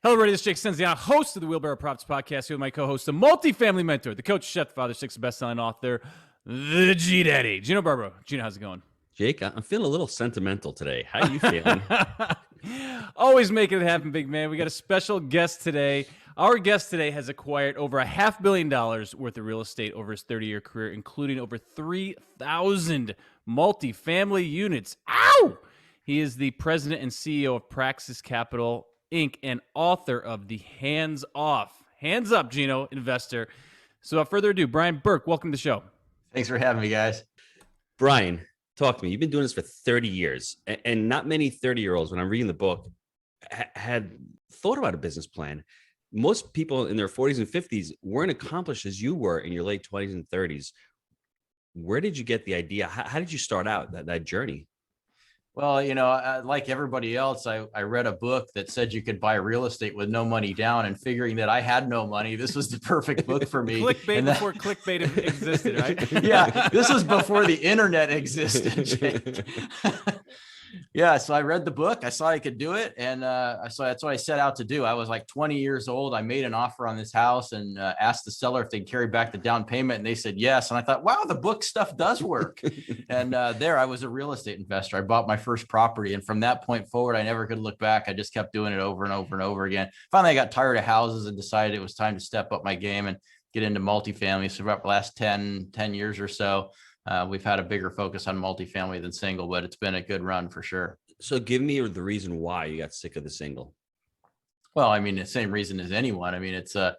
Hello, everybody. This is Jake Senziano, host of the Wheelbarrow Props Podcast, here with my co-host, the multifamily mentor, the coach, chef, the father, six best-selling author, the G-Daddy, Gino Barbaro. Gino, how's it going? Jake, I'm feeling a little sentimental today. How are you feeling? Always making it happen, big man. We got a special guest today. Our guest today has acquired over $500 million worth of real estate over his 30-year career, including over 3,000 multifamily units. Ow! He is the president and CEO of Praxis Capital, Inc., and author of the Hands Up, Gino, investor. So without further ado, Brian Burke, welcome to the show. Thanks for having me, guys. Brian, talk to me. You've been doing this for 30 years, and not many 30-year-olds, when I'm reading the book, had thought about a business plan. Most people in their 40s and 50s weren't accomplished as you were in your late 20s and 30s. Where did you get the idea? How did you start out that journey? Well, you know, like everybody else, I read a book that said you could buy real estate with no money down, and figuring that I had no money, this was the perfect book for me. Clickbait before clickbait existed, right? Yeah, this was before the internet existed. Yeah, so I read the book. I saw I could do it, and so that's what I set out to do. I was like 20 years old. I made an offer on this house and asked the seller if they'd carry back the down payment, and they said yes. And I thought, wow, the book stuff does work. And there I was a real estate investor. I bought my first property, and from that point forward, I never could look back. I just kept doing it over and over and over again. Finally, I got tired of houses and decided it was time to step up my game and get into multifamily. So about the last 10 years or so, we've had a bigger focus on multifamily than single, but it's been a good run for sure. So give me the reason why you got sick of the single. Well, I mean, the same reason as anyone. I mean, it's a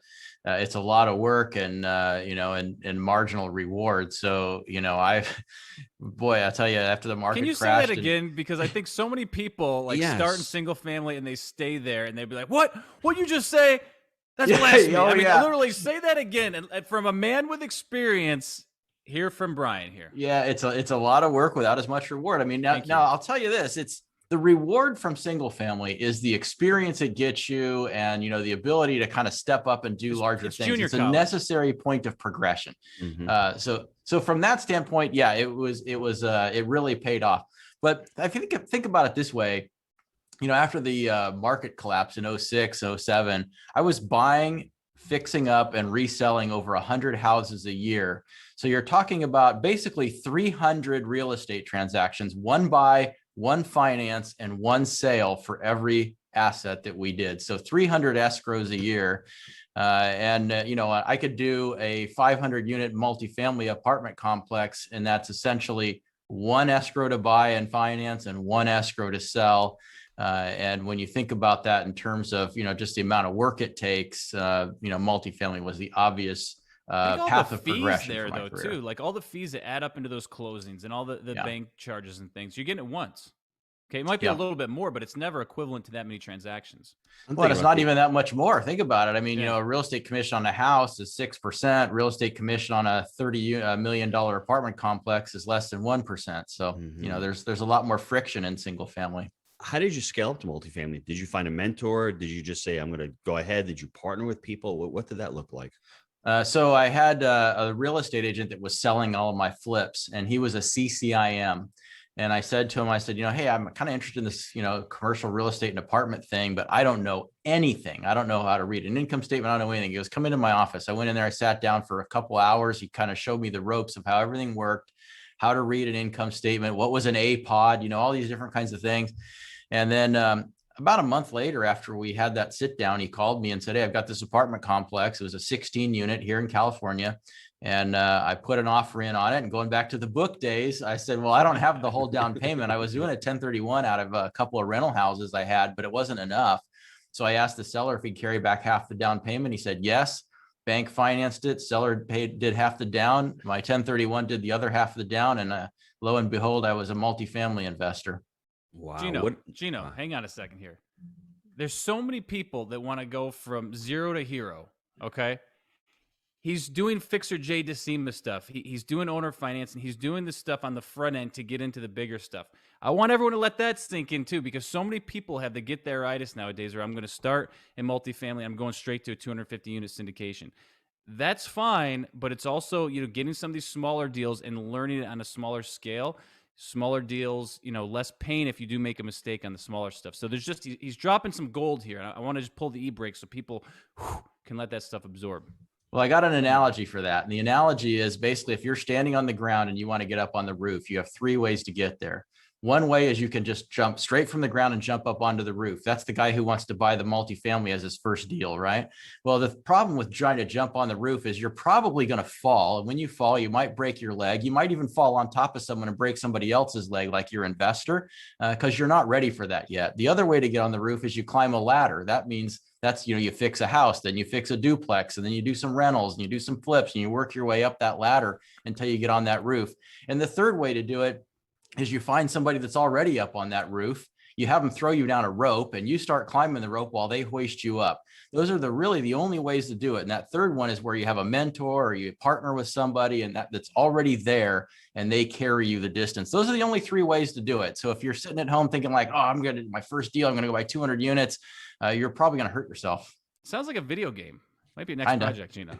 lot of work and, and marginal reward. So, I tell you, after the market Can you crashed, say that again? Because I think so many people Yes. start in single family and they stay there and they'd be like, what you just say? That's blasphemy. Oh, I mean, yeah. literally say that again. And from a man with experience, hear from Brian here. Yeah, it's a lot of work without as much reward. I mean, now I'll tell you this, it's the reward from single family is the experience it gets you, and the ability to kind of step up and do larger things. It's a necessary point of progression. Mm-hmm. So from that standpoint, yeah, it really paid off. But I think about it this way, after the market collapse in 06, 07, I was buying, fixing up, and reselling over 100 houses a year. So you're talking about basically 300 real estate transactions, one buy, one finance, and one sale for every asset that we did. So 300 escrows a year. I could do a 500 unit multifamily apartment complex, and that's essentially one escrow to buy and finance and one escrow to sell. And when you think about that in terms of, just the amount of work it takes, multifamily was the obvious path of progression there, though, too. Like all the fees that add up into those closings and all the bank charges and things, you're getting it once. Okay, it might be a little bit more, but it's never equivalent to that many transactions. Well, it's not even that much more. Think about it. I mean, a real estate commission on a house is 6%. Real estate commission on a $30 million apartment complex is less than 1%. So, there's a lot more friction in single family. How did you scale up to multifamily? Did you find a mentor? Did you just say, I'm going to go ahead? Did you partner with people? What did that look like? So I had a real estate agent that was selling all of my flips, and he was a CCIM. And I said to him, hey, I'm kind of interested in this, commercial real estate and apartment thing, but I don't know anything. I don't know how to read an income statement. I don't know anything. He goes, come into my office. I went in there. I sat down for a couple hours. He kind of showed me the ropes of how everything worked, how to read an income statement, what was an APOD, all these different kinds of things. And then about a month later, after we had that sit down, he called me and said, hey, I've got this apartment complex. It was a 16 unit here in California. And I put an offer in on it. And going back to the book days, I said, well, I don't have the whole down payment. I was doing a 1031 out of a couple of rental houses I had, but it wasn't enough. So I asked the seller if he'd carry back half the down payment. He said, yes. Bank financed it. Seller did half the down. My 1031 did the other half of the down. And lo and behold, I was a multifamily investor. Wow. Gino, hang on a second here. There's so many people that want to go from zero to hero. Okay. He's doing fixer J DeSima stuff. He's doing owner finance, and he's doing this stuff on the front end to get into the bigger stuff. I want everyone to let that sink in too, because so many people have the get there-itis nowadays, where I'm going to start in multifamily, I'm going straight to a 250 unit syndication. That's fine, but it's also, getting some of these smaller deals and learning it on a smaller scale. smaller deals, less pain if you do make a mistake on the smaller stuff. So he's dropping some gold here. And I want to just pull the e-brake so people can let that stuff absorb. Well, I got an analogy for that. And the analogy is basically if you're standing on the ground and you want to get up on the roof, you have 3 ways to get there. One way is you can just jump straight from the ground and jump up onto the roof. That's the guy who wants to buy the multifamily as his first deal, right? Well, the problem with trying to jump on the roof is you're probably going to fall. And when you fall, you might break your leg. You might even fall on top of someone and break somebody else's leg, like your investor, because you're not ready for that yet. The other way to get on the roof is you climb a ladder. That means you fix a house, then you fix a duplex, and then you do some rentals and you do some flips and you work your way up that ladder until you get on that roof. And the third way to do it is you find somebody that's already up on that roof, you have them throw you down a rope and you start climbing the rope while they hoist you up. Those are really the only ways to do it. And that third one is where you have a mentor or you partner with somebody and that's already there and they carry you the distance. Those are the only 3 ways to do it. So if you're sitting at home thinking like, oh, my first deal, I'm going to go buy 200 units, you're probably going to hurt yourself. Sounds like a video game. Might be a next project, Gino.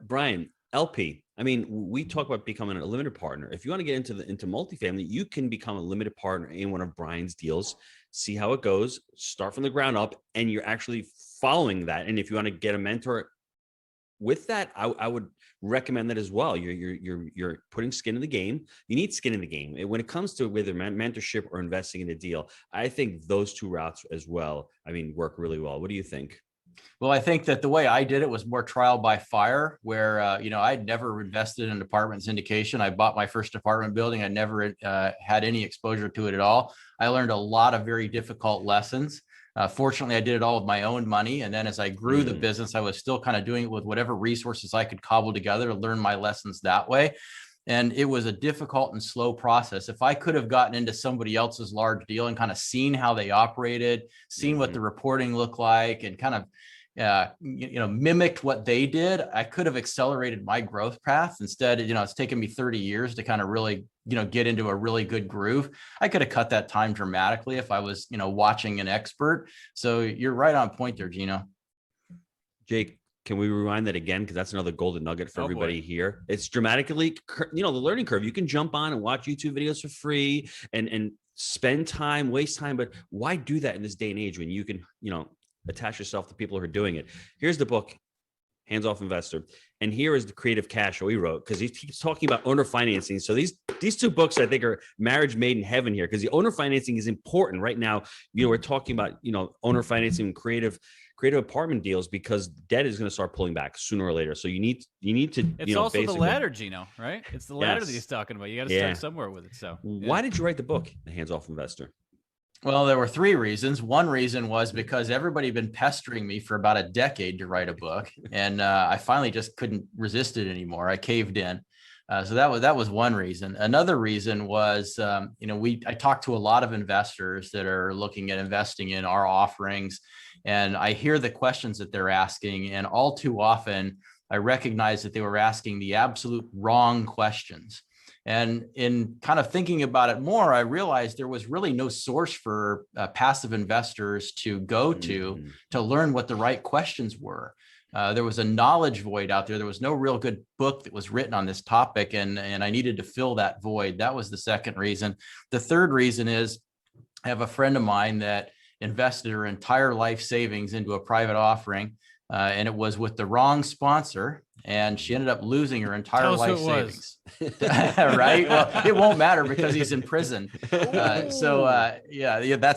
Brian, LP. I mean, we talk about becoming a limited partner. If you want to get into multifamily, you can become a limited partner in one of Brian's deals, see how it goes, start from the ground up, and you're actually following that. And if you want to get a mentor with that, I would recommend that as well. You're putting skin in the game. You need skin in the game. When it comes to whether mentorship or investing in a deal, I think those 2 routes as well, work really well. What do you think? Well, I think that the way I did it was more trial by fire, where, I'd never invested in apartment syndication. I bought my first apartment building. I never had any exposure to it at all. I learned a lot of very difficult lessons. Fortunately, I did it all with my own money. And then as I grew the business, I was still kind of doing it with whatever resources I could cobble together to learn my lessons that way. And it was a difficult and slow process. If I could have gotten into somebody else's large deal and kind of seen how they operated, seen what the reporting looked like, and kind of mimicked what they did, I could have accelerated my growth path. Instead, it's taken me 30 years to kind of really, get into a really good groove. I could have cut that time dramatically if I was, watching an expert. So you're right on point there, Gino. Jake, can we rewind that again? Because that's another golden nugget for everybody here. It's dramatically, the learning curve. You can jump on and watch YouTube videos for free and spend time, waste time. But why do that in this day and age when you can, attach yourself to people who are doing it? Here's the book, Hands Off Investor. And here is the Creative Cash he wrote, because he keeps talking about owner financing. So these 2 books, I think, are marriage made in heaven here, because the owner financing is important right now. We're talking about, owner financing and creative apartment deals, because debt is going to start pulling back sooner or later. So you need to, it's also the ladder, Gino, right? It's the ladder that he's talking about. You got to start somewhere with it. So why did you write the book, The Hands Off Investor? Well, there were 3 reasons. One reason was because everybody had been pestering me for about a decade to write a book. And I finally just couldn't resist it anymore. I caved in. So that was one reason. Another reason was, I talked to a lot of investors that are looking at investing in our offerings, and I hear the questions that they're asking. And all too often, I recognize that they were asking the absolute wrong questions. And in kind of thinking about it more, I realized there was really no source for passive investors to go to learn what the right questions were. There was a knowledge void out there. There was no real good book that was written on this topic, and I needed to fill that void. That was the second reason. The third reason is I have a friend of mine that invested her entire life savings into a private offering, and it was with the wrong sponsor, and she ended up losing her entire life savings. Right? Well, it won't matter because he's in prison. That's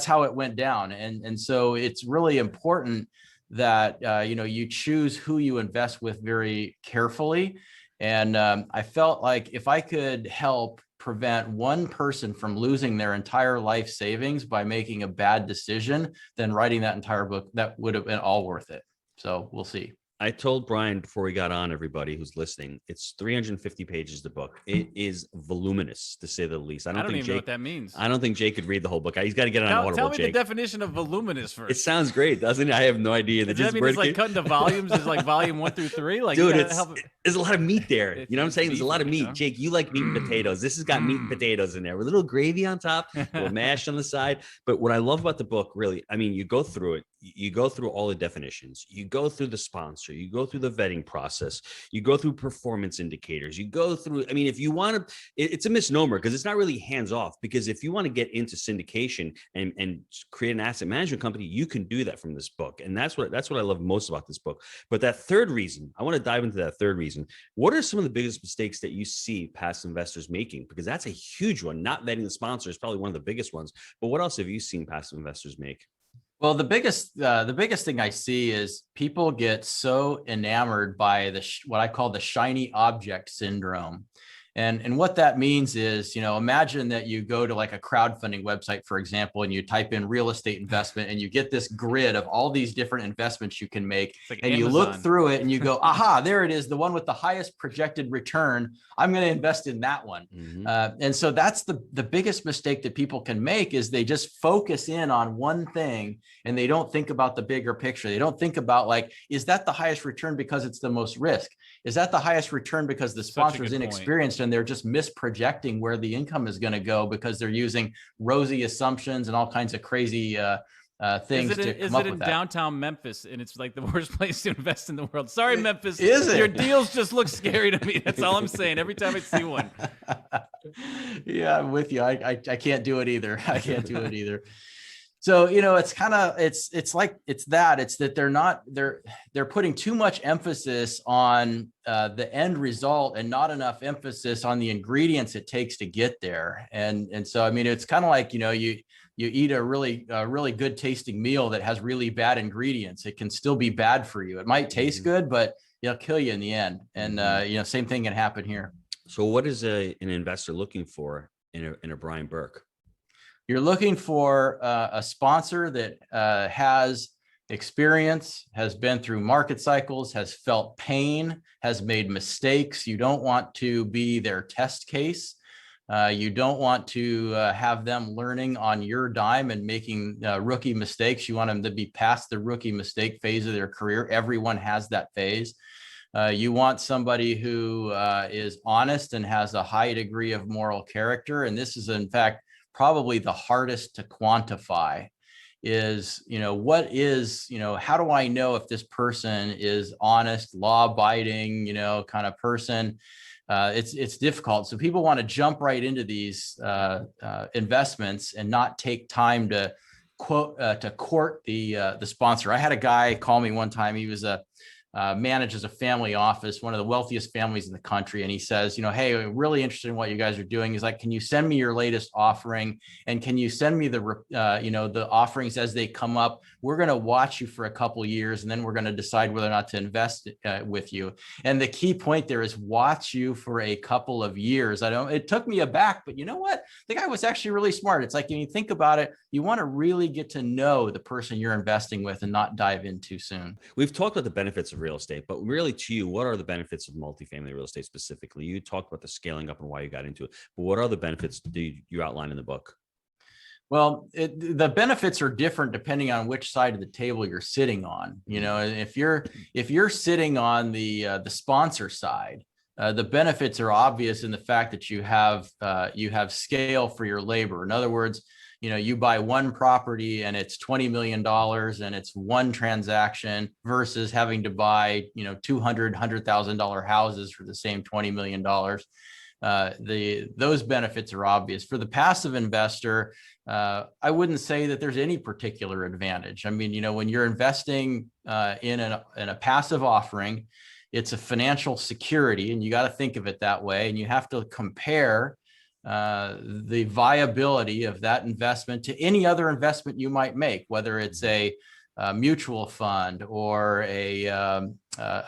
how it went down. And so it's really important that, you choose who you invest with very carefully. And I felt like if I could help prevent one person from losing their entire life savings by making a bad decision, then writing that entire book, that would have been all worth it. So we'll see. I told Brian before we got on, everybody who's listening, it's 350 pages, the book. It is voluminous, to say the least. I don't even know what that means. I don't think Jake could read the whole book. He's got to get it on Audible, Tell me Jake. the definition of voluminous first. It sounds great, doesn't it? I have no idea. Does that mean it's like cutting to volumes? Is like volume 1 through 3? Like, dude, there's a lot of meat there. You know what I'm saying? There's a lot of meat. Huh? Jake, you like meat and potatoes. This has got meat and potatoes in there with a little gravy on top, a little mash on the side. But what I love about the book, really, you go through it. you go through all the definitions, you go through the sponsor, you go through the vetting process, you go through performance indicators, you go through, I mean, if you want to, it's a misnomer because it's not really hands off, because if you want to get into syndication and create an asset management company, you can do that from this book. And that's what I love most about this book. But that third reason, I want to dive into that third reason. What are some of the biggest mistakes that you see passive investors making? Because that's a huge one. Not vetting the sponsor is probably one of the biggest ones. But what else have you seen passive investors make? Well, the biggest thing I see is people get so enamored by what I call the shiny object syndrome. And what that means is, imagine that you go to like a crowdfunding website, for example, and you type in real estate investment and you get this grid of all these different investments you can make. Like and Amazon. You look through it and you go, aha, there it is. The one with the highest projected return. I'm going to invest in that one. Mm-hmm. And so that's the biggest mistake that people can make, is they just focus in on one thing and they don't think about the bigger picture. They don't think about, like, is that the highest return because it's the most risk? Is that the highest return because the sponsor is inexperienced and they're just misprojecting where the income is going to go because they're using rosy assumptions and all kinds of crazy things to come up with that? Is it in downtown Memphis and it's like the worst place to invest in the world? Sorry, Memphis. Is it? Your deals just look scary to me. That's all I'm saying. Every time I see one. Yeah, I'm with you. I can't do it either. I can't do it either. So, it's kind of, it's that they're putting too much emphasis on the end result and not enough emphasis on the ingredients it takes to get there. And so, I mean, it's kind of like, you eat a really good tasting meal that has really bad ingredients. It can still be bad for you. It might taste good, but it'll kill you in the end. And, same thing can happen here. So what is an investor looking for in a Brian Burke? You're looking for a sponsor that has experience, has been through market cycles, has felt pain, has made mistakes. You don't want to be their test case. You don't want to have them learning on your dime and making rookie mistakes. You want them to be past the rookie mistake phase of their career. Everyone has that phase. You want somebody who is honest and has a high degree of moral character. And this is, in fact, probably the hardest to quantify. Is, how do I know if this person is honest, law-abiding, kind of person? It's difficult. So people want to jump right into these investments and not take time to court the sponsor. I had a guy call me one time. He was manages a family office, one of the wealthiest families in the country. And he says, hey, I'm really interested in what you guys are doing. He's like, can you send me your latest offering? And can you send me the offerings as they come up? We're going to watch you for a couple of years, and then we're going to decide whether or not to invest with you. And the key point there is watch you for a couple of years. It took me aback, but you know what? The guy was actually really smart. It's like, when you think about it, you want to really get to know the person you're investing with and not dive in too soon. We've talked about the benefits of real estate, but really, to you, what are the benefits of multifamily real estate specifically? You talked about the scaling up and why you got into it, but what are the benefits do you outline in the book? Well, the benefits are different depending on which side of the table you're sitting on. If you're sitting on the sponsor side, the benefits are obvious in the fact that you have scale for your labor. In other words, you buy one property and it's $20 million and it's one transaction versus having to buy, $100,000 houses for the same $20 million. Those benefits are obvious. For the passive investor, I wouldn't say that there's any particular advantage. I mean, when you're investing in a passive offering, it's a financial security, and you got to think of it that way. And you have to compare the viability of that investment to any other investment you might make, whether it's a mutual fund or a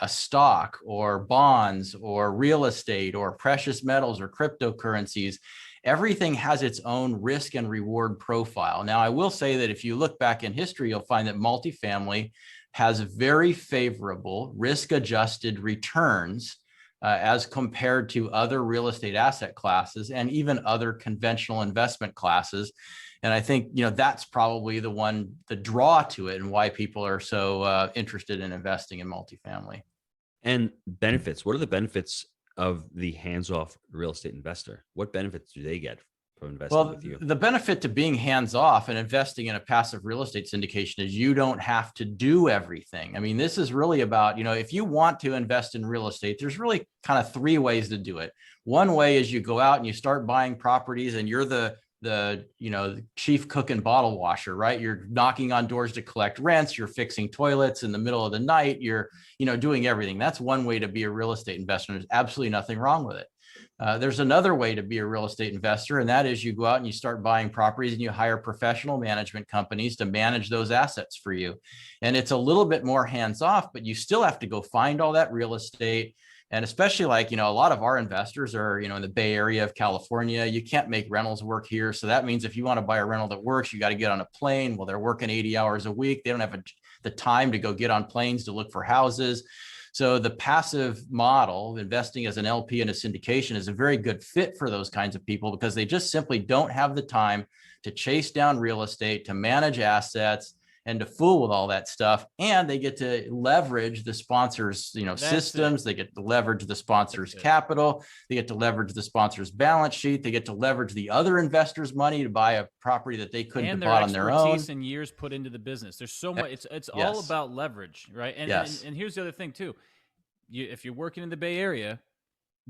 stock or bonds or real estate or precious metals or cryptocurrencies. Everything has its own risk and reward profile. Now, I will say that if you look back in history, you'll find that multifamily has very favorable risk-adjusted returns as compared to other real estate asset classes and even other conventional investment classes. And I think, that's probably the draw to it and why people are so interested in investing in multifamily. And benefits. What are the benefits of the hands-off real estate investor? What benefits do they get of investing Well, with you? the benefit to being hands-off and investing in a passive real estate syndication is you don't have to do everything. I mean, this is really about, if you want to invest in real estate, there's really kind of three ways to do it. One way is you go out and you start buying properties and you're the chief cook and bottle washer, right? You're knocking on doors to collect rents, you're fixing toilets in the middle of the night, you're, doing everything. That's one way to be a real estate investor. There's absolutely nothing wrong with it. There's another way to be a real estate investor, and that is you go out and you start buying properties and you hire professional management companies to manage those assets for you. And it's a little bit more hands-off, but you still have to go find all that real estate. And especially a lot of our investors are, in the Bay Area of California. You can't make rentals work here. So that means if you want to buy a rental that works, you got to get on a plane. Well, they're working 80 hours a week. They don't have the time to go get on planes to look for houses. So the passive model, investing as an LP in a syndication, is a very good fit for those kinds of people because they just simply don't have the time to chase down real estate, to manage assets, and to fool with all that stuff. And they get to leverage the sponsors, systems. They get to leverage the sponsors' capital. They get to leverage the sponsor's balance sheet. They get to leverage the other investors' money to buy a property that they couldn't have bought on their own. And their and years put into the business. There's so much. It's all about leverage, right? And, and here's the other thing too. If you're working in the Bay Area,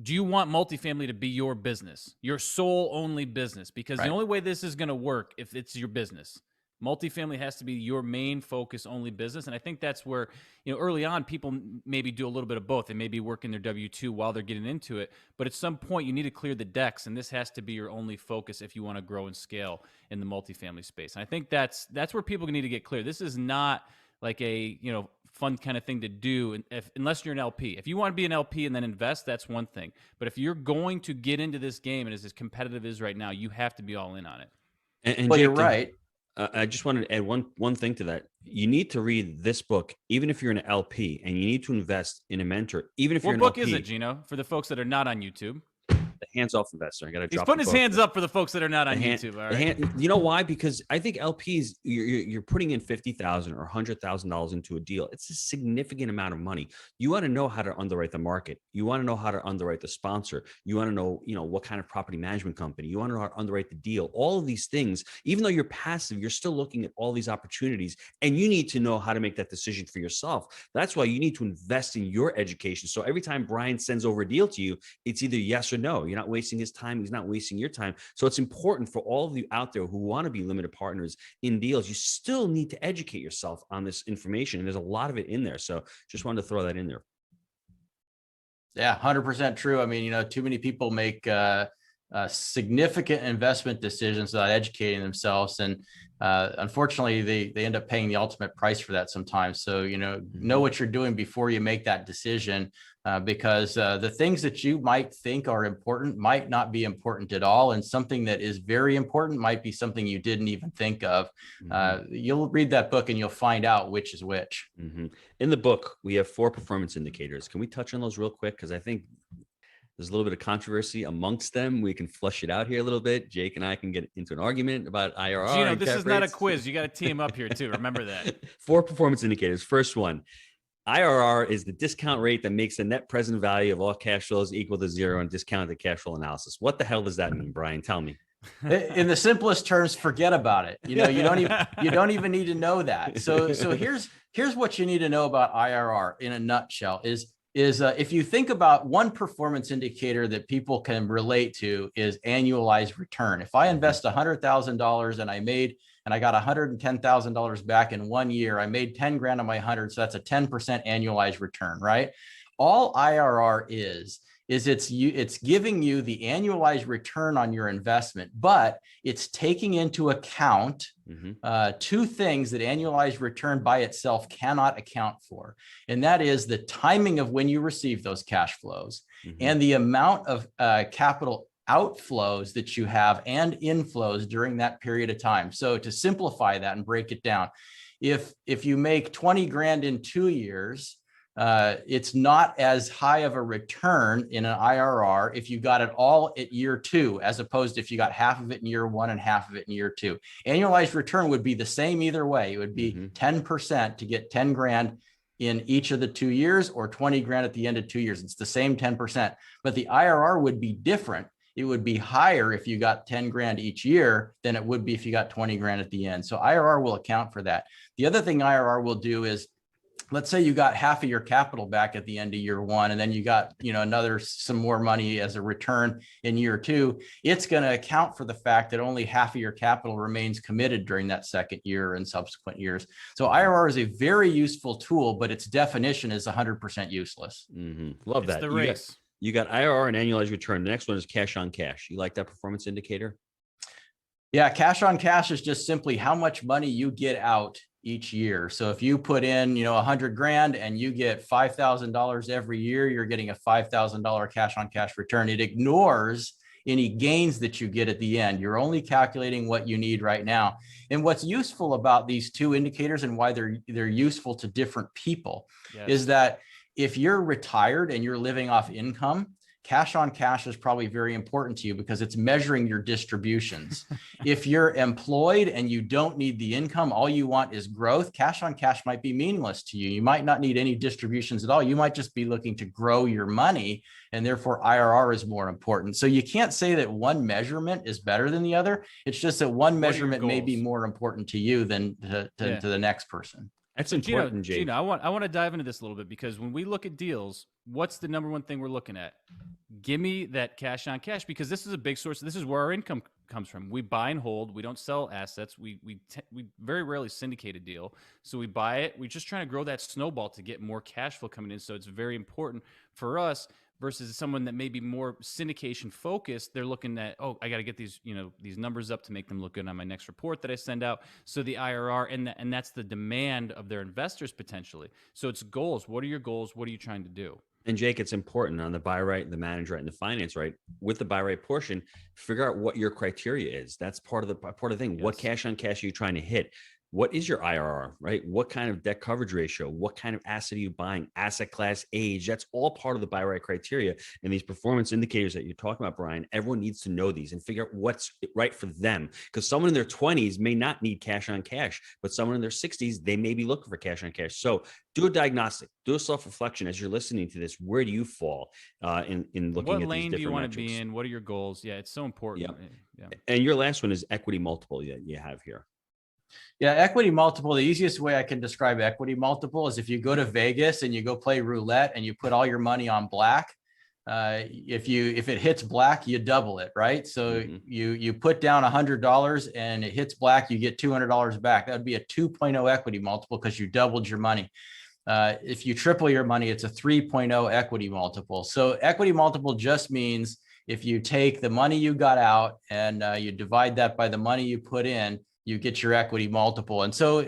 do you want multifamily to be your business, your sole only business? Because the only way this is going to work if it's your business. Multifamily has to be your main focus only business. And I think that's where, early on, people maybe do a little bit of both. They may be working their W-2 while they're getting into it. But at some point, you need to clear the decks. And this has to be your only focus if you want to grow and scale in the multifamily space. And I think that's where people need to get clear. This is not like a, fun kind of thing to do unless you're an LP. If you want to be an LP and then invest, that's one thing. But if you're going to get into this game and as competitive as right now, you have to be all in on it. And well, Jake, you're right. I just wanted to add one thing to that. You need to read this book, even if you're an LP, and you need to invest in a mentor, even if you're an LP. What book is it, Gino, for the folks that are not on YouTube? The Hands-Off Investor. I got to drop. He's putting his hands up for the folks that are not on YouTube. All right. You know why? Because I think LPs, you're putting in $50,000 or $100,000 into a deal. It's a significant amount of money. You want to know how to underwrite the market. You want to know how to underwrite the sponsor. You want to know, what kind of property management company. You want to know how to underwrite the deal. All of these things, even though you're passive, you're still looking at all these opportunities, and you need to know how to make that decision for yourself. That's why you need to invest in your education. So every time Brian sends over a deal to you, it's either yes or no. You're not wasting his time. He's not wasting your time. So it's important for all of you out there who want to be limited partners in deals. You still need to educate yourself on this information. And there's a lot of it in there. So just wanted to throw that in there. Yeah, 100% true. I mean, too many people make significant investment decisions without educating themselves. And unfortunately, they end up paying the ultimate price for that sometimes. So, know what you're doing before you make that decision, because the things that you might think are important might not be important at all. And something that is very important might be something you didn't even think of. You'll read that book and you'll find out which is which. In the book, we have 4 performance indicators. Can we touch on those real quick? Because I think there's a little bit of controversy amongst them. We can flush it out here a little bit. Jake and I can get into an argument about IRR. Gino, this is not a quiz. You got to tee him up here too. Remember that. 4 performance indicators. First one, IRR is the discount rate that makes the net present value of all cash flows equal to 0 in discounted cash flow analysis. What the hell does that mean, Brian? Tell me. In the simplest terms, forget about it. You don't even need to know that. So here's what you need to know about IRR in a nutshell is if you think about one performance indicator that people can relate to is annualized return. If I invest $100,000 and I got $110,000 back in 1 year, I made 10 grand on my 100. So that's a 10% annualized return, right? All IRR is it's giving you the annualized return on your investment, but it's taking into account 2 things that annualized return by itself cannot account for. And that is the timing of when you receive those cash flows and the amount of capital outflows that you have and inflows during that period of time. So to simplify that and break it down, if you make 20 grand in 2 years, it's not as high of a return in an IRR if you got it all at year 2, as opposed to if you got half of it in year 1 and half of it in year 2. Annualized return would be the same either way. It would be 10% to get 10 grand in each of the 2 years or 20 grand at the end of 2 years. It's the same 10%, but the IRR would be different it would be higher if you got 10 grand each year than it would be if you got 20 grand at the end. So IRR will account for that. The other thing IRR will do is, let's say you got half of your capital back at the end of year one, and then you got, some more money as a return in year two. It's going to account for the fact that only half of your capital remains committed during that second year and subsequent years. So IRR is a very useful tool, but its definition is 100% useless. Love It's that. the race. You got IRR and annualized return. The next one is cash on cash. You like that performance indicator? Yeah, cash on cash is just simply how much money you get out each year. So if you put in, 100 grand and you get $5,000 every year, you're getting a $5,000 cash on cash return. It ignores any gains that you get at the end. You're only calculating what you need right now. And what's useful about these two indicators and why they're useful to different people is that if you're retired and you're living off income, cash on cash is probably very important to you because it's measuring your distributions. If you're employed and you don't need the income, all you want is growth, cash on cash might be meaningless to you. You might not need any distributions at all. You might just be looking to grow your money, and therefore IRR is more important. So you can't say that one measurement is better than the other. It's just that one measurement may be more important to you than to the next person. That's important, Jake. Gino, I want to dive into this a little bit, because when we look at deals, what's the number one thing we're looking at? Give me that cash on cash, because this is a big source. This is where our income comes from. We buy and hold. We don't sell assets. We very rarely syndicate a deal. So we buy it. We're just trying to grow that snowball to get more cash flow coming in. So it's very important for us versus someone that may be more syndication focused. They're looking at, I got to get these, these numbers up to make them look good on my next report that I send out. So the IRR, and that's the demand of their investors potentially. So it's goals. What are your goals? What are you trying to do? And Jake, it's important on the buy right, the manage right, and the finance right. With the buy right portion, figure out what your criteria is. That's part of the thing. Yes. What cash on cash are you trying to hit? What is your IRR, right? What kind of debt coverage ratio? What kind of asset are you buying? Asset class, age, that's all part of the buy right criteria. And these performance indicators that you're talking about, Brian, everyone needs to know these and figure out what's right for them. Because someone in their 20s may not need cash on cash, but someone in their 60s, they may be looking for cash on cash. So do a diagnostic, do a self-reflection as you're listening to this. Where do you fall in looking at these different metrics? What lane do you want to be in? What are your goals? Yeah, it's so important. Yeah. And your last one is equity multiple that you have here. Yeah, equity multiple, the easiest way I can describe equity multiple is if you go to Vegas and you go play roulette and you put all your money on black, if it hits black, you double it, right? So you put down $100 and it hits black, you get $200 back. That would be a 2.0 equity multiple because you doubled your money. If you triple your money, it's a 3.0 equity multiple. So equity multiple just means if you take the money you got out and you divide that by the money you put in, you get your equity multiple. And so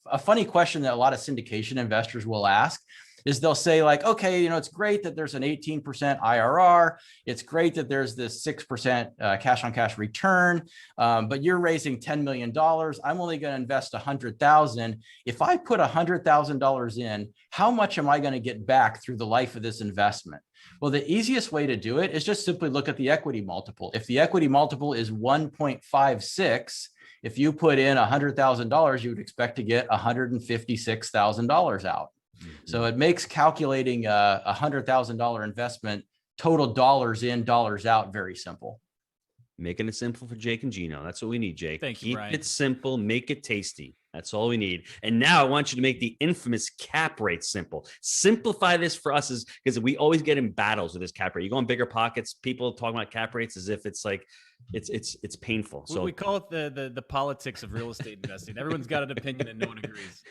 a funny question that a lot of syndication investors will ask is they'll say like, okay, it's great that there's an 18% IRR. It's great that there's this 6% cash on cash return, but you're raising $10 million. I'm only going to invest $100,000. If I put $100,000 in, how much am I going to get back through the life of this investment? Well, the easiest way to do it is just simply look at the equity multiple. If the equity multiple is 1.56, if you put in $100,000, you would expect to get $156,000 out. So it makes calculating a $100,000 investment, total dollars in, dollars out, very simple. Making it simple for Jake and Gino. That's what we need, Jake. Thank you, Brian. Keep it simple, make it tasty. That's all we need. And now I want you to make the infamous cap rate simple. Simplify this for us, because we always get in battles with this cap rate. You go on Bigger Pockets, people talking about cap rates as if it's like it's painful. So we call it the politics of real estate investing. Everyone's got an opinion and no one agrees.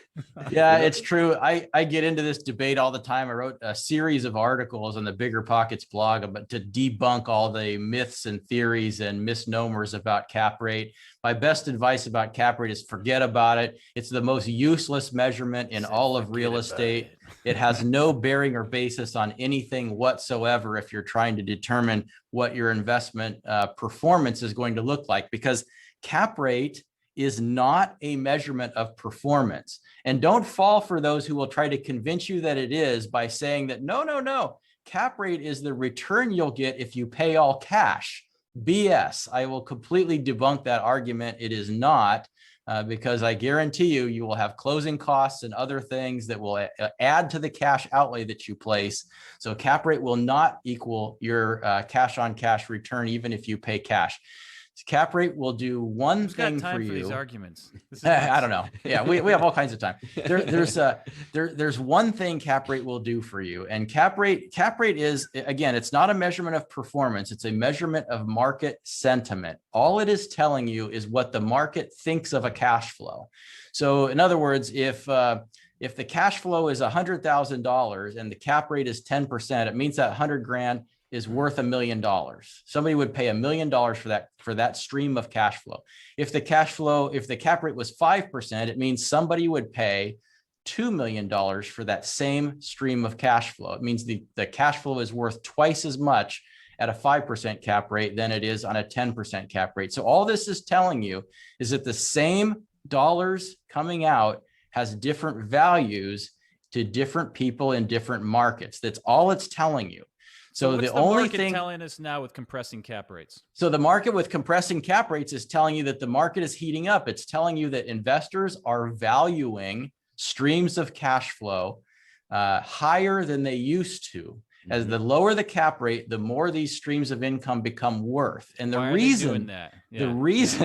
Yeah, it's true. I get into this debate all the time. I wrote a series of articles on the Bigger Pockets blog to debunk all the myths and theories and misnomers about cap rate. My best advice about cap rate is forget about it. It's the most useless measurement in all of real estate. It has no bearing or basis on anything whatsoever if you're trying to determine what your investment performance is going to look like, because cap rate is not a measurement of performance. And don't fall for those who will try to convince you that it is by saying that, no, cap rate is the return you'll get if you pay all cash. BS. I will completely debunk that argument. It is not. because I guarantee you, you will have closing costs and other things that will add to the cash outlay that you place. So cap rate will not equal your cash on cash return, even if you pay cash. Cap rate will do one Who's got thing time for you. these arguments? This is I don't know. Yeah, we have all kinds of time. There's one thing cap rate will do for you. And cap rate is, again, it's not a measurement of performance. It's a measurement of market sentiment. All it is telling you is what the market thinks of a cash flow. So in other words, if the cash flow is $100,000 and the cap rate is 10%, it means that 100 grand is worth $1 million. Somebody would pay $1 million for that stream of cash flow. If the cap rate was 5%, it means somebody would pay $2 million for that same stream of cash flow. It means the cash flow is worth twice as much at a 5% cap rate than it is on a 10% cap rate. So all this is telling you is that the same dollars coming out has different values to different people in different markets. That's all it's telling you. So what's the only market thing telling us now with compressing cap rates. So the market with compressing cap rates is telling you that the market is heating up. It's telling you that investors are valuing streams of cash flow higher than they used to. As the lower the cap rate, the more these streams of income become worth. And the reason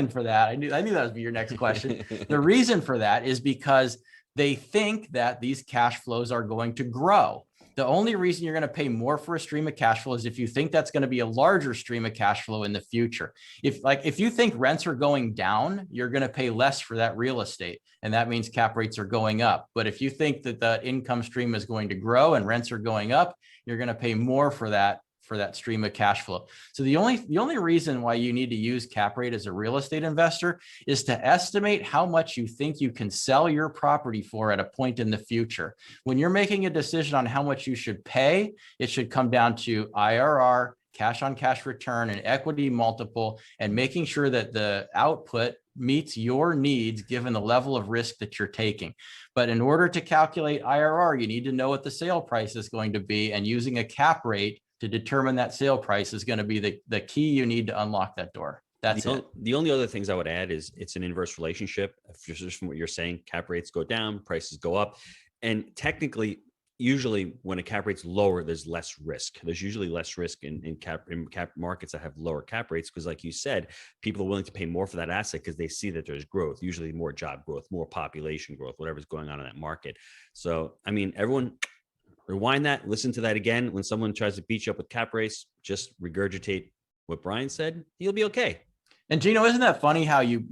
for that, I knew that would be your next question. The reason for that is because they think that these cash flows are going to grow. The only reason you're going to pay more for a stream of cash flow is if you think that's going to be a larger stream of cash flow in the future. If you think rents are going down, you're going to pay less for that real estate. And that means cap rates are going up. But if you think that the income stream is going to grow and rents are going up, you're going to pay more for that stream of cash flow. So the only reason why you need to use cap rate as a real estate investor is to estimate how much you think you can sell your property for at a point in the future. When you're making a decision on how much you should pay, it should come down to IRR, cash on cash return, and equity multiple, and making sure that the output meets your needs given the level of risk that you're taking. But in order to calculate IRR, you need to know what the sale price is going to be, and using a cap rate to determine that sale price is going to be the key you need to unlock that door. That's it. The only other things I would add is it's an inverse relationship. Just from what you're saying, cap rates go down, prices go up. And technically, usually when a cap rate's lower, there's less risk. There's usually less risk in cap markets that have lower cap rates because, like you said, people are willing to pay more for that asset because they see that there's growth, usually more job growth, more population growth, whatever's going on in that market. So, I mean, everyone rewind that, listen to that again. When someone tries to beat you up with cap rates, just regurgitate what Brian said. You'll be okay. And Gino, isn't that funny how you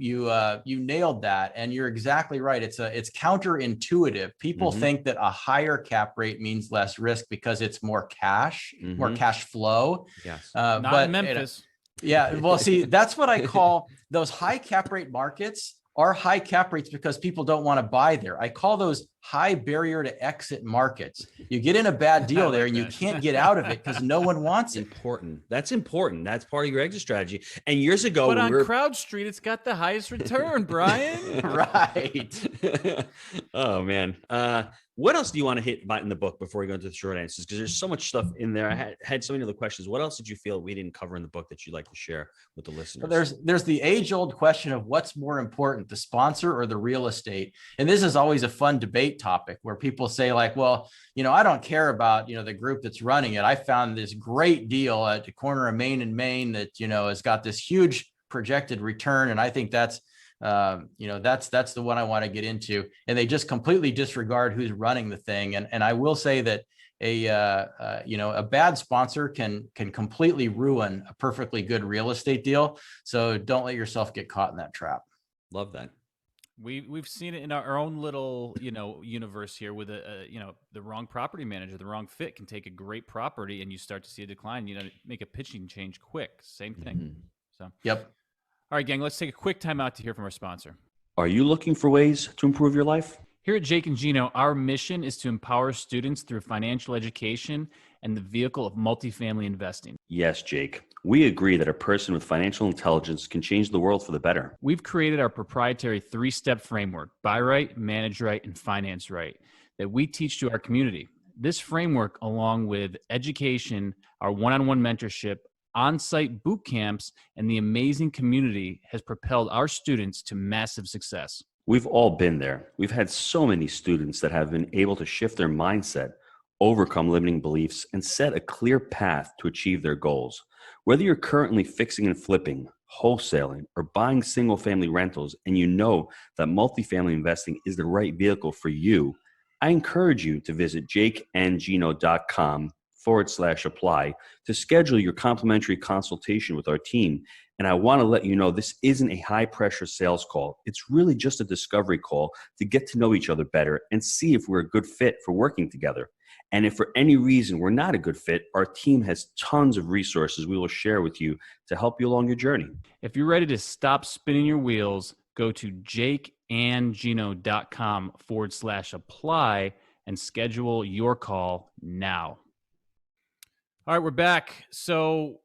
nailed that? And you're exactly right. It's counterintuitive. People think that a higher cap rate means less risk because it's more cash, more cash flow. Yes. Not in Memphis. Yeah. Well, see, that's what I call those high cap rate markets are high cap rates because people don't want to buy there. I call those high barrier to exit markets. You get in a bad deal there and you can't get out of it because no one wants it. Important. That's important. That's part of your exit strategy. And years ago, but on Crowd Street, it's got the highest return, Brian. Right. Oh man. What else do you want to hit in the book before we go into the short answers? Because there's so much stuff in there. I had so many other questions. What else did you feel we didn't cover in the book that you'd like to share with the listeners? So there's the age-old question of what's more important, the sponsor or the real estate. And this is always a fun debate topic where people say like, well, I don't care about, the group that's running it. I found this great deal at the corner of Main and Main that, has got this huge projected return. And I think that's the one I want to get into. And they just completely disregard who's running the thing. And I will say that a bad sponsor can completely ruin a perfectly good real estate deal. So don't let yourself get caught in that trap. Love that. We've seen it in our own little, universe here with the wrong property manager, the wrong fit can take a great property and you start to see a decline, make a pitching change quick. Same thing. So, yep. All right, gang, let's take a quick time out to hear from our sponsor. Are you looking for ways to improve your life? Here at Jake and Gino, our mission is to empower students through financial education and the vehicle of multifamily investing. Yes, Jake. We agree that a person with financial intelligence can change the world for the better. We've created our proprietary 3-step framework, buy right, manage right, and finance right, that we teach to our community. This framework, along with education, our one-on-one mentorship, on-site boot camps, and the amazing community has propelled our students to massive success. We've all been there. We've had so many students that have been able to shift their mindset, overcome limiting beliefs, and set a clear path to achieve their goals. Whether you're currently fixing and flipping, wholesaling, or buying single-family rentals, and you know that multifamily investing is the right vehicle for you, I encourage you to visit jakeandgino.com/apply to schedule your complimentary consultation with our team. And I want to let you know this isn't a high-pressure sales call. It's really just a discovery call to get to know each other better and see if we're a good fit for working together. And if for any reason we're not a good fit, our team has tons of resources we will share with you to help you along your journey. If you're ready to stop spinning your wheels, go to jakeandgino.com/apply and schedule your call now. All right, we're back. So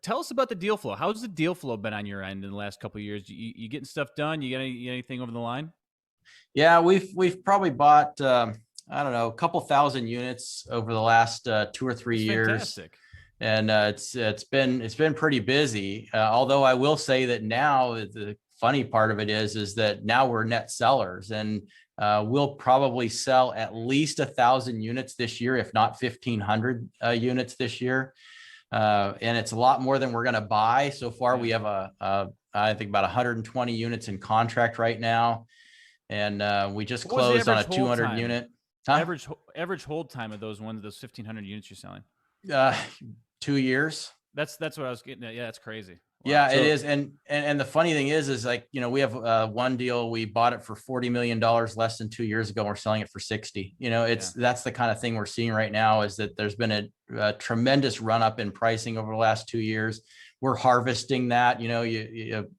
tell us about the deal flow. How's the deal flow been on your end in the last couple of years? You getting stuff done? You got anything over the line? Yeah, we've probably bought, I don't know, a couple thousand units over the last 2 or 3 years. Fantastic. And it's been pretty busy. Although I will say that now the funny part of it is that now we're net sellers, and we'll probably sell at least 1,000 units this year, if not 1,500 units this year. And it's a lot more than we're going to buy. So far, we have I think about 120 units in contract right now. And we just closed on a 200 unit. Huh? Average hold time of those 1,500 units you're selling? 2 years. That's what I was getting at. Yeah, that's crazy. Wow. Yeah, it is. And the funny thing is like, we have one deal, we bought it for $40 million less than 2 years ago. And we're selling it for 60. That's the kind of thing we're seeing right now, is that there's been a tremendous run up in pricing over the last 2 years. We're harvesting that.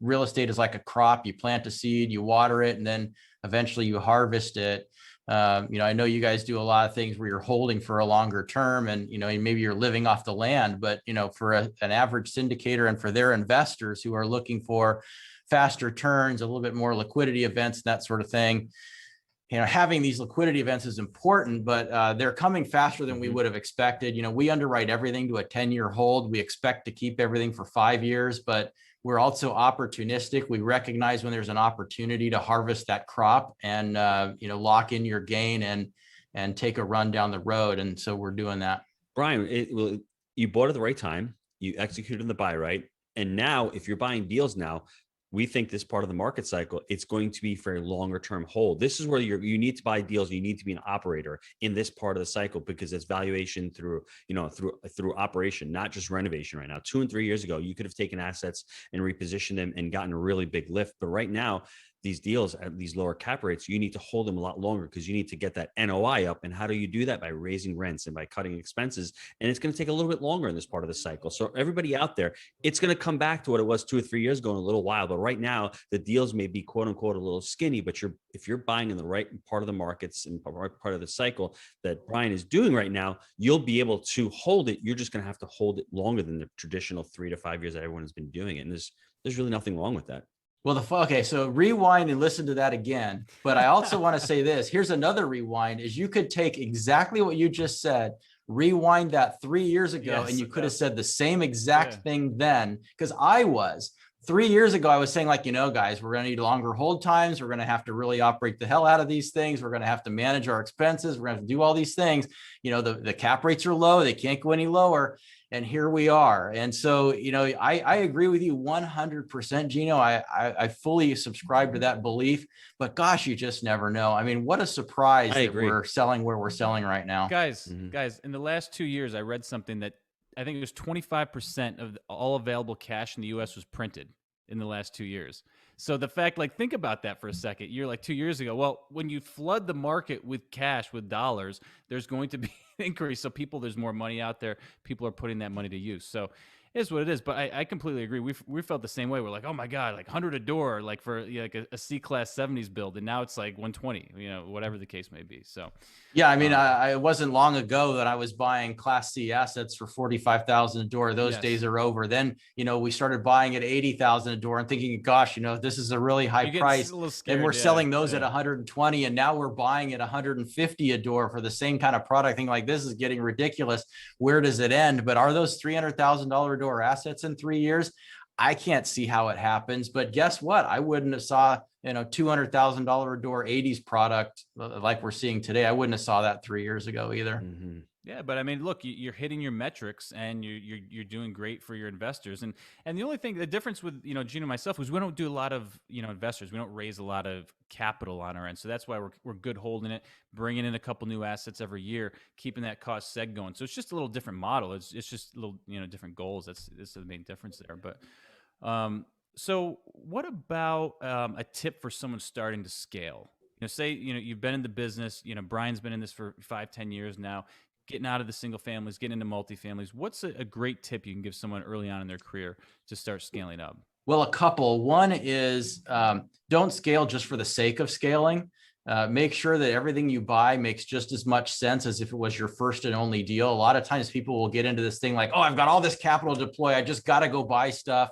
Real estate is like a crop. You plant a seed, you water it, and then eventually you harvest it. I know you guys do a lot of things where you're holding for a longer term, and maybe you're living off the land, but for an average syndicator and for their investors who are looking for faster turns, a little bit more liquidity events, and that sort of thing, having these liquidity events is important, but they're coming faster than we would have expected. We underwrite everything to a 10-year hold. We expect to keep everything for 5 years, but we're also opportunistic. We recognize when there's an opportunity to harvest that crop and, lock in your gain and take a run down the road. And so we're doing that. Brian, you bought at the right time. You executed the buy right. And now if you're buying deals now, we think this part of the market cycle, it's going to be for a longer term hold. This is where you need to buy deals. You need to be an operator in this part of the cycle, because it's valuation through operation, not just renovation right now. 2 and 3 years ago, you could have taken assets and repositioned them and gotten a really big lift. But right now, these deals at these lower cap rates, you need to hold them a lot longer, because you need to get that NOI up. And how do you do that? By raising rents and by cutting expenses. And it's going to take a little bit longer in this part of the cycle. So everybody out there, it's going to come back to what it was 2 or 3 years ago in a little while. But right now, the deals may be quote unquote a little skinny, but if you're buying in the right part of the markets and part of the cycle that Brian is doing right now, you'll be able to hold it. You're just going to have to hold it longer than the traditional 3 to 5 years that everyone has been doing it. And there's really nothing wrong with that. Well, okay, so rewind and listen to that again. But I also want to say this. Here's another rewind, is you could take exactly what you just said, rewind that 3 years ago, and you could have said the same exact thing then. Because 3 years ago, I was saying, like, guys, we're going to need longer hold times. We're going to have to really operate the hell out of these things. We're going to have to manage our expenses. We're going to have to do all these things. The cap rates are low. They can't go any lower. And here we are. And so, I agree with you 100%, Gino. I fully subscribe to that belief, but gosh, you just never know. I mean, what a surprise that we're selling where we're selling right now. Guys, in the last 2 years, I read something that I think it was 25% of all available cash in the U.S. was printed in the last 2 years. So the fact, think about that for a second. You're like 2 years ago. Well, when you flood the market with cash, with dollars, there's going to be an increase. So there's more money out there. People are putting that money to use. So it is what it is. But I completely agree. We felt the same way. We're like, oh my God, 100 a door, for a C-class 70s build. And now it's 120, whatever the case may be. So yeah, I mean, I wasn't long ago that I was buying Class C assets for $45,000 a door. Those days are over. Then, we started buying at $80,000 a door and thinking, gosh, this is a really high price. Scared, and we're selling those at 120. And now we're buying at 150 a door for the same kind of product. Thing this is getting ridiculous. Where does it end? But are those $300,000 door assets in 3 years. I can't see how it happens, but guess what? I wouldn't have saw, $200,000 a door 80s product like we're seeing today. I wouldn't have saw that 3 years ago either. Mm-hmm. Yeah, but I mean, look, you're hitting your metrics, and you're doing great for your investors. And the only thing, the difference with Gino and myself is we don't do a lot of investors. We don't raise a lot of capital on our end, so that's why we're good holding it, bringing in a couple new assets every year, keeping that cost seg going. So it's just a little different model. It's just a little different goals. That's the main difference there. But so what about a tip for someone starting to scale? Say you've been in the business. Brian's been in this for 5-10 years now, getting out of the single families, getting into multifamilies. What's a great tip you can give someone early on in their career to start scaling up? Well, a couple. One is don't scale just for the sake of scaling. Make sure that everything you buy makes just as much sense as if it was your first and only deal. A lot of times people will get into this thing like, oh, I've got all this capital to deploy. I just got to go buy stuff.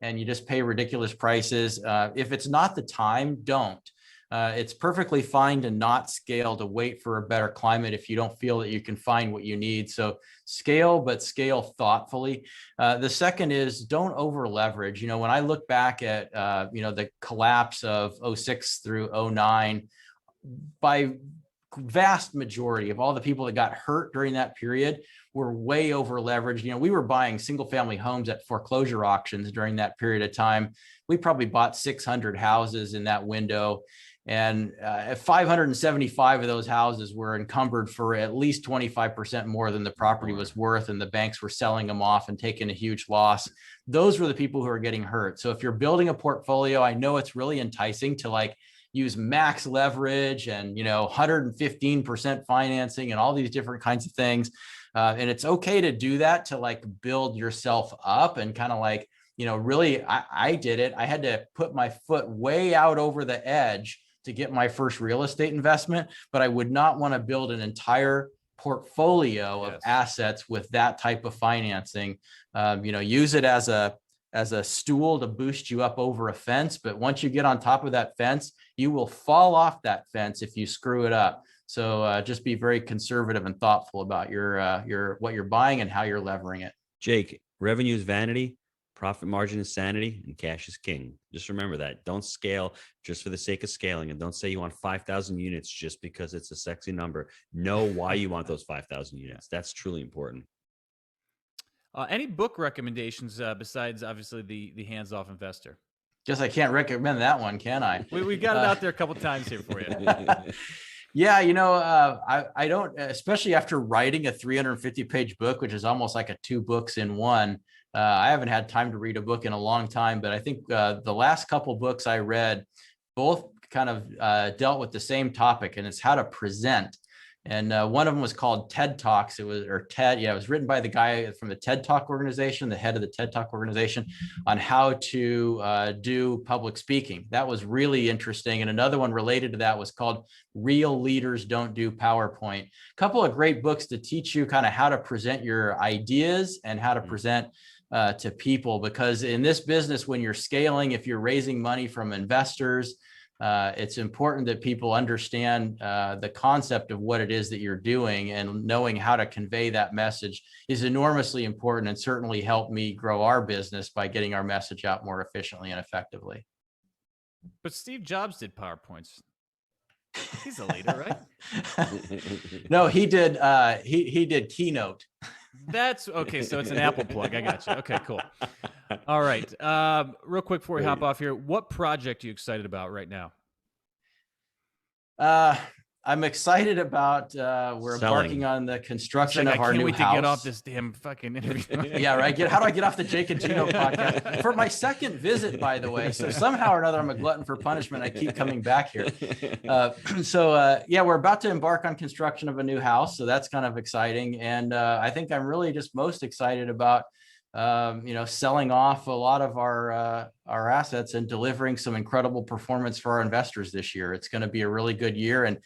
And you just pay ridiculous prices. If it's not the time, don't. It's perfectly fine to not scale, to wait for a better climate if you don't feel that you can find what you need. So scale, but scale thoughtfully. The second is don't over leverage. When I look back at, the collapse of 06 through 09, by vast majority of all the people that got hurt during that period were way over leveraged. We were buying single family homes at foreclosure auctions during that period of time. We probably bought 600 houses in that window. And 575 of those houses were encumbered for at least 25% more than the property was worth, and the banks were selling them off and taking a huge loss. Those were the people who are getting hurt. So if you're building a portfolio, I know it's really enticing to use max leverage and 115% financing and all these different kinds of things. And it's okay to do that to build yourself up and kind of really, I did it. I had to put my foot way out over the edge to get my first real estate investment, but I would not want to build an entire portfolio of assets with that type of financing. Use it as a stool to boost you up over a fence. But once you get on top of that fence, you will fall off that fence if you screw it up. So just be very conservative and thoughtful about your what you're buying and how you're levering it. Jake, revenue is vanity, profit margin is sanity, and cash is king. Just remember that. Don't scale just for the sake of scaling, and don't say you want 5,000 units just because it's a sexy number. Know why you want those 5,000 units. That's truly important. Any book recommendations besides obviously the hands-off investor? Guess I can't recommend that one, can I? We got it out there a couple times here for you. Yeah, I don't, especially after writing a 350-page book, which is almost like 2 books in one. I haven't had time to read a book in a long time, but I think the last couple books I read both kind of dealt with the same topic, and it's how to present. And one of them was called TED Talks. It was written by the guy from the TED Talk organization, the head of the TED Talk organization, on how to do public speaking. That was really interesting. And another one related to that was called Real Leaders Don't Do PowerPoint. A couple of great books to teach you kind of how to present your ideas and how to present to people, because in this business, when you're scaling, if you're raising money from investors, it's important that people understand the concept of what it is that you're doing, and knowing how to convey that message is enormously important, and certainly helped me grow our business by getting our message out more efficiently and effectively. But Steve Jobs did PowerPoints. He's a leader, right? No, he did. He did Keynote. That's okay. So it's an Apple plug. I got you. Okay, cool. All right. Real quick before we hop off here, what project are you excited about right now? I'm excited about we're embarking on the construction of our new house. I can't wait to get off this damn fucking interview. Yeah, right. How do I get off the Jake and Gino podcast? For my second visit, by the way. So somehow or another, I'm a glutton for punishment. I keep coming back here. We're about to embark on construction of a new house. So that's kind of exciting. And I think I'm really just most excited about selling off a lot of our assets and delivering some incredible performance for our investors this year. It's going to be a really good year. And,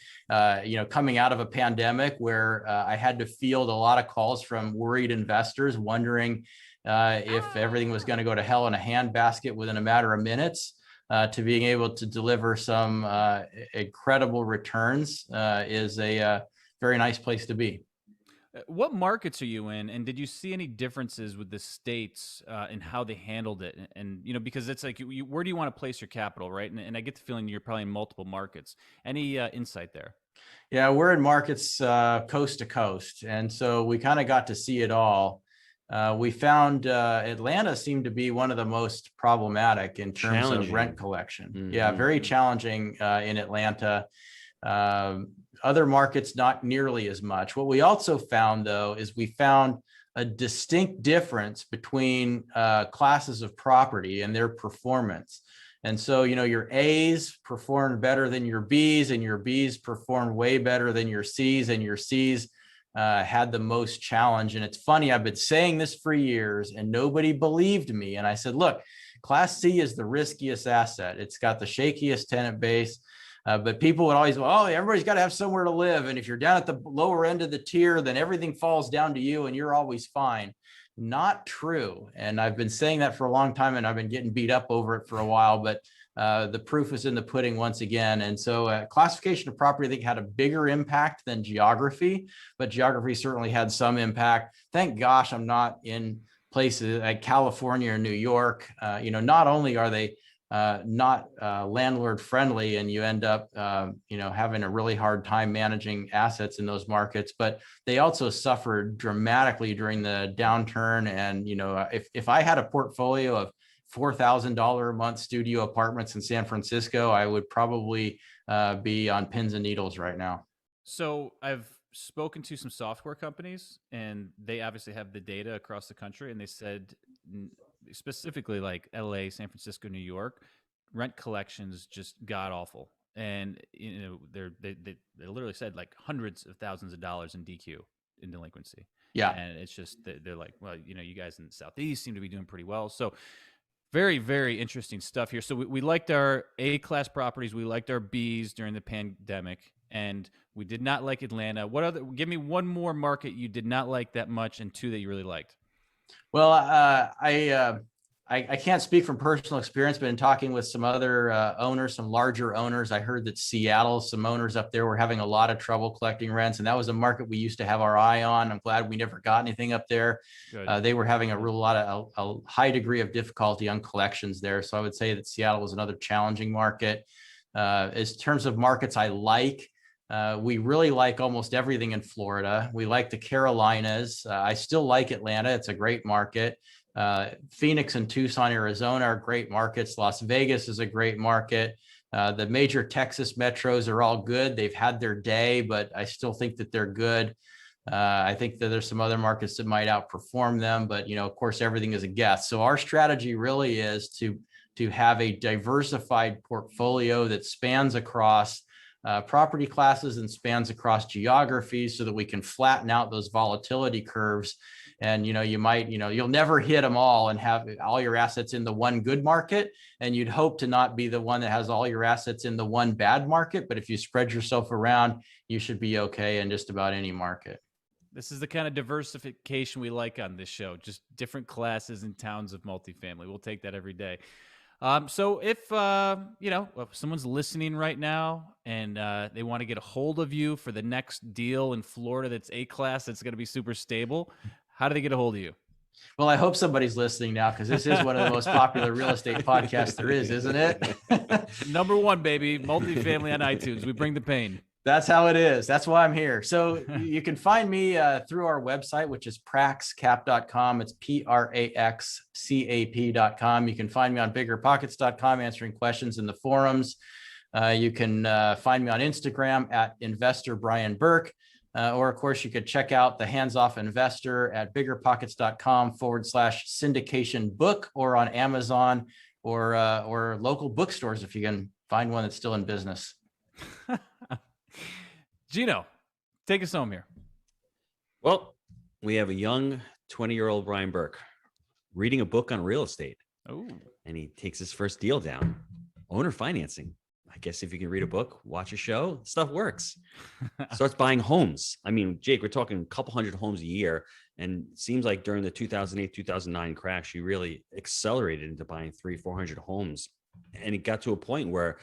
coming out of a pandemic where I had to field a lot of calls from worried investors wondering if everything was going to go to hell in a handbasket within a matter of minutes, to being able to deliver some incredible returns is a very nice place to be. What markets are you in, and did you see any differences with the states in how they handled it? And because it's like, where do you want to place your capital, right? And I get the feeling you're probably in multiple markets. Any insight there? Yeah, we're in markets coast to coast. And so we kind of got to see it all. We found Atlanta seemed to be one of the most problematic in terms of rent collection. Mm-hmm. Yeah, very challenging in Atlanta. Other markets, not nearly as much. What we also found, though, is we found a distinct difference between classes of property and their performance. And so, your A's performed better than your B's, and your B's performed way better than your C's, and your C's had the most challenge. And it's funny, I've been saying this for years and nobody believed me. And I said, look, Class C is the riskiest asset. It's got the shakiest tenant base. But people would always, everybody's got to have somewhere to live. And if you're down at the lower end of the tier, then everything falls down to you and you're always fine. Not true. And I've been saying that for a long time and I've been getting beat up over it for a while, but the proof is in the pudding once again. And so classification of property, I think, had a bigger impact than geography, but geography certainly had some impact. Thank gosh I'm not in places like California or New York. Not only are they not landlord friendly, and you end up having a really hard time managing assets in those markets, but they also suffered dramatically during the downturn. And if I had a portfolio of $4,000 a month studio apartments in San Francisco, I would probably be on pins and needles right now. So I've spoken to some software companies, and they obviously have the data across the country, and they said specifically like LA, San Francisco, New York, rent collections just god awful. And they literally said like hundreds of thousands of dollars in DQ, in delinquency. Yeah. And it's just, they're like, well, you guys in the Southeast seem to be doing pretty well. So very, very interesting stuff here. So we liked our A-class properties. We liked our Bs during the pandemic, and we did not like Atlanta. Give me one more market you did not like that much, and two that you really liked. Well, I can't speak from personal experience, but in talking with some other owners, some larger owners, I heard that Seattle, some owners up there were having a lot of trouble collecting rents. And that was a market we used to have our eye on. I'm glad we never got anything up there. They were having a high degree of difficulty on collections there. So I would say that Seattle was another challenging market. As terms of markets I like, we really like almost everything in Florida. We like the Carolinas. I still like Atlanta. It's a great market. Phoenix and Tucson, Arizona are great markets. Las Vegas is a great market. The major Texas metros are all good. They've had their day, but I still think that they're good. I think that there's some other markets that might outperform them, but of course, everything is a guess. So our strategy really is to have a diversified portfolio that spans across property classes and spans across geographies, so that we can flatten out those volatility curves. And you'll never hit them all and have all your assets in the one good market, and you'd hope to not be the one that has all your assets in the one bad market. But if you spread yourself around, you should be okay in just about any market. This is the kind of diversification we like on this show, just different classes and towns of multifamily. We'll take that every day. So if someone's listening right now and they want to get a hold of you for the next deal in Florida that's A-class, that's going to be super stable, how do they get a hold of you? Well, I hope somebody's listening now, because this is one of the most popular real estate podcasts there is, isn't it? Number one, baby, multifamily on iTunes. We bring the pain. That's how it is. That's why I'm here. So you can find me through our website, which is praxcap.com. It's praxcap.com. You can find me on biggerpockets.com answering questions in the forums. You can find me on Instagram at Investor Brian Burke. Or, of course, you could check out the Hands Off Investor at biggerpockets.com/syndication book, or on Amazon or local bookstores if you can find one that's still in business. Gino, take us home here. Well, we have a young 20-year-old Brian Burke reading a book on real estate. Oh, and he takes his first deal down. Owner financing. I guess if you can read a book, watch a show, stuff works. Starts buying homes. I mean, Jake, we're talking a couple hundred homes a year. And it seems like during the 2008, 2009 crash, he really accelerated into buying 300-400 homes. And it got to a point where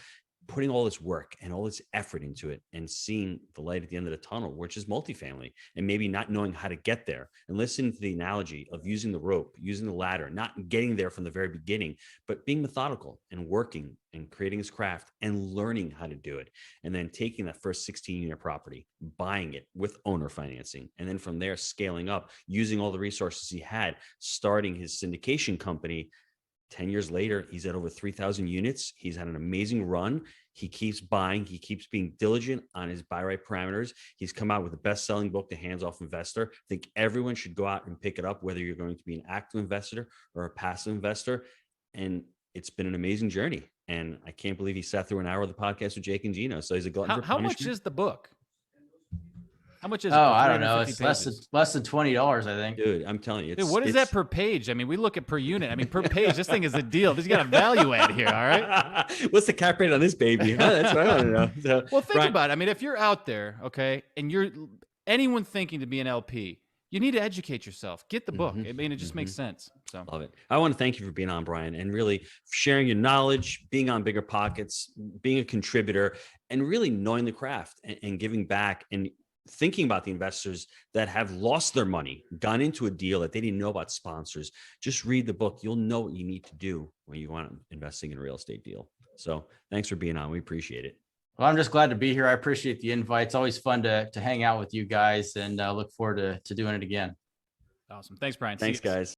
putting all this work and all this effort into it and seeing the light at the end of the tunnel, which is multifamily, and maybe not knowing how to get there. And listen to the analogy of using the rope, using the ladder, not getting there from the very beginning, but being methodical and working and creating his craft and learning how to do it. And then taking that first 16-unit property, buying it with owner financing. And then from there, scaling up, using all the resources he had, starting his syndication company. 10 years later, he's at over 3,000 units. He's had an amazing run. He keeps buying. He keeps being diligent on his buy right parameters. He's come out with the best-selling book, The Hands-Off Investor. I think everyone should go out and pick it up, whether you're going to be an active investor or a passive investor. And it's been an amazing journey. And I can't believe he sat through an hour of the podcast with Jake and Gino. So he's a glutton for How punishment. much is the book? How much is it? Oh, I don't know. 350 It's less than $20, I think. Dude, I'm telling you. Dude, what is that per page? I mean, we look at per unit. I mean, per page, this thing is a deal. This got a value add here, all right? What's the cap rate on this baby? Huh? That's what I want to know. So, Well, think Brian- about it. I mean, if you're out there, okay, and you're anyone thinking to be an LP, you need to educate yourself. Get the book. I mean, it just makes sense. So Love it. I want to thank you for being on, Brian, and really sharing your knowledge, being on Bigger Pockets, being a contributor, and really knowing the craft and giving back and thinking about the investors that have lost their money, gone into a deal that they didn't know about sponsors. Just read the book. You'll know what you need to do when you want investing in a real estate deal. So thanks for being on. We appreciate it. Well, I'm just glad to be here. I appreciate the invite. It's always fun to hang out with you guys, and look forward to doing it again. awesome. Thanks, Brian. See Thanks, you. guys.